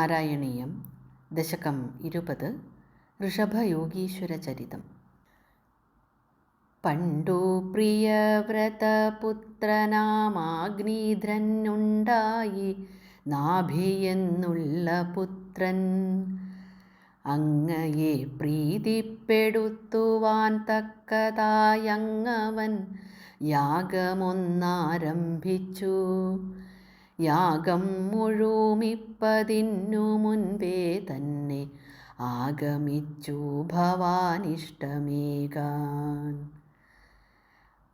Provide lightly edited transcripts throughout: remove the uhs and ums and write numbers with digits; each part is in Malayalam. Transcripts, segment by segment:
നാരായണീയം ദശകം 20 ഋഷഭയോഗീശ്വരചരിതം. പണ്ടു പ്രിയവ്രതപുത്രനാമാഗ്നിധ്രനുണ്ടായി നാഭിയെന്നുള്ള പുത്രൻ. അങ്ങയെ പ്രീതിപ്പെടുത്തുവാൻ തക്കതായങ്ങവൻ യാഗമൊന്നാരംഭിച്ചു. യാഗം മുഴുമിപ്പതിന്നു മുൻപേ തന്നെ ആഗമിച്ചു ഭവാനിഷ്ടമേകാൻ.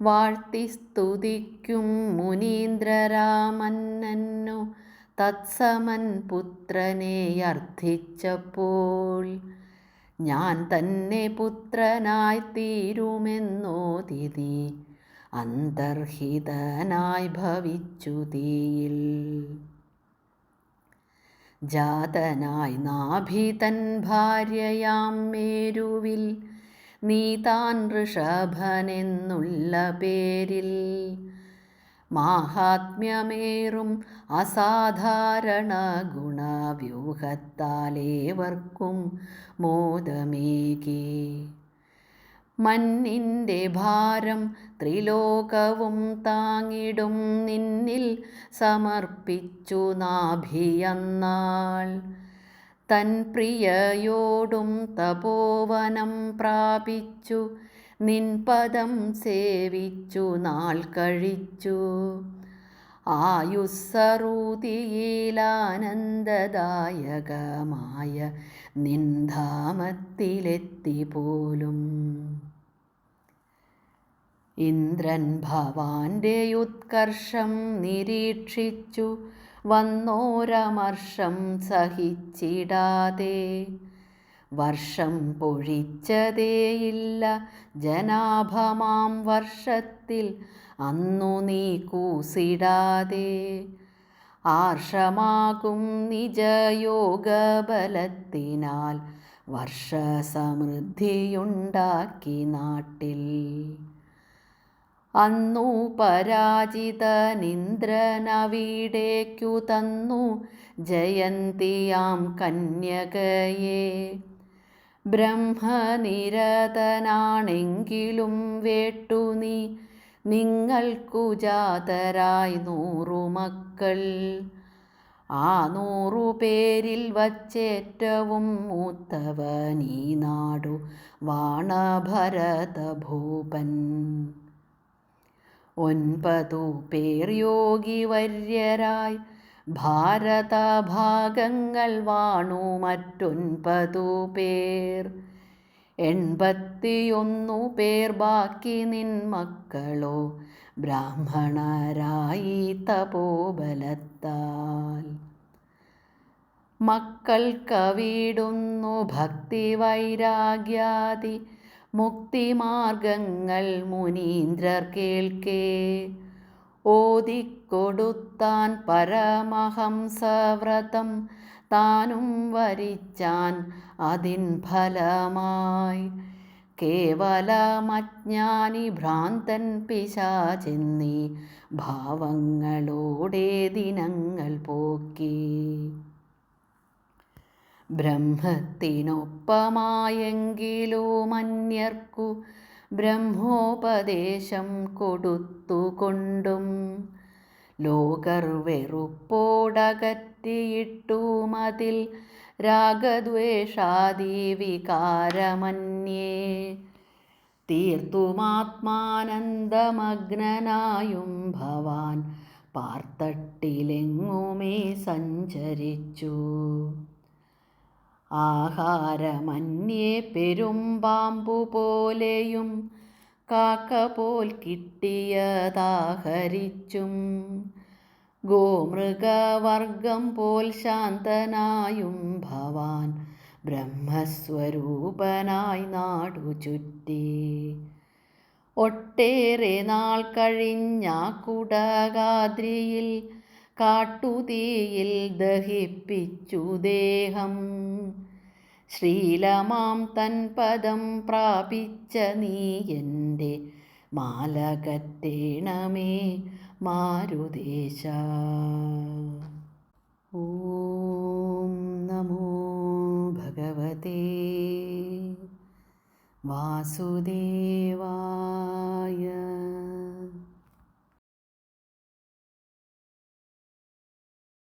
വാഴ്ത്തി സ്തുതിക്കും മുനീന്ദ്രരാമന്നന്നു തത്സമൻ പുത്രനെ അർത്ഥിച്ചപ്പോൾ, ഞാൻ തന്നെ പുത്രനായി തീരുമെന്നോതിഥി അന്തർഹിതനായി ഭവിച്ചു തീയിൽ. ജാതനായി നാഭിതൻ ഭാര്യയാം മേരുവിൽ നീതാൻ ഋഷഭനെന്നുള്ള പേരിൽ. മാഹാത്മ്യമേറും അസാധാരണ ഗുണവ്യൂഹത്താലേവർക്കും മോദമേകി. മന്നിൻ്റെ ഭാരം ത്രിലോകവും താങ്ങിടും നിന്നിൽ സമർപ്പിച്ചു നാഭിയന്നാൾ. തൻ പ്രിയയോടും തപോവനം പ്രാപിച്ചു നിൻ പദം സേവിച്ചു നാൾ കഴിച്ചു. ആയുസ്സറുതിയിലാനന്ദദായകമായ നിൻ ധാമത്തിലെത്തി പോലും. ഇന്ദ്രൻ ഭവാന്റെ ഉത്കർഷം നിരീക്ഷിച്ചു വന്നോരമർഷം സഹിച്ചിടാതെ. വർഷം പൊഴിച്ചതേയില്ല ജനാഭമാം വർഷത്തിൽ അന്നു നീ കൂസിടാതെ. ആർഷമാകും നിജയോഗബലത്തിനാൽ വർഷസമൃദ്ധിയുണ്ടാക്കി നാട്ടിൽ. അന്നു പരാജിതനിന്ദ്രനവിടേക്കു തന്നു ജയന്തിയാം കന്യകയെ. ബ്രഹ്മനിരതനാണെങ്കിലും വേട്ടു നീ നിങ്ങൾക്കു ജാതരായി 100 മക്കൾ. ആ 100 പേരിൽ വച്ചേറ്റവും മൂത്തവനീ നാടു വാണഭരതഭൂപൻ. 9 പേർ യോഗിവര്യരായി ഭാരതഭാഗങ്ങൾ വാണു. മറ്റൊൻപതു പേർ 81 പേർ ബാക്കി നിൻ മക്കളോ ബ്രാഹ്മണരായി തപോബലത്താൽ. മക്കൾക്കവിടുന്നു ഭക്തിവൈരാഗ്യാദി മുക്തിമാർഗങ്ങൾ മുനീന്ദ്രർ കേൾക്കേ ഓതിക്കൊടുത്താൻ. പരമഹംസവ്രതം താനും വരിച്ചാൻ അതിൻ ഫലമായി. കേവലമജ്ഞാനി ഭ്രാന്തൻ പിശാചെന്നീ ഭാവങ്ങളോടെ ദിനങ്ങൾ പോക്കി. ബ്രഹ്മത്തിനൊപ്പമായെങ്കിലും അന്യർക്കു ബ്രഹ്മോപദേശം കൊടുത്തുകൊണ്ടും ലോകർ വെറുപ്പോടകറ്റിയിട്ടു മതിൽ രാഗദ്വേഷാദി വികാരമന്യേ. തീർത്തുമാത്മാനന്ദമഗ്നനായും ഭവാൻ പാർത്തട്ടിലെങ്ങുമേ സഞ്ചരിച്ചു. ആഹാരമന്യേ പെരുമ്പാമ്പു പോലെയും കാക്കപോൽ കിട്ടിയതാഹരിച്ചും. ഗോമൃഗവർഗം പോൽ ശാന്തനായും ഭവാൻ ബ്രഹ്മസ്വരൂപനായി നാടു ചുറ്റി. ഒട്ടേറെ നാൾ കഴിഞ്ഞാ കുടകാദ്രിയിൽ കാട്ടുതീയിൽ ദഹിപ്പിച്ചു ദേഹം. ശ്രീലമാം തൻ പദം പ്രാപിച്ച നീ എൻ്റെ മാലകറ്റേണമേ മാരുദേശ. ഓം വാസുദേവ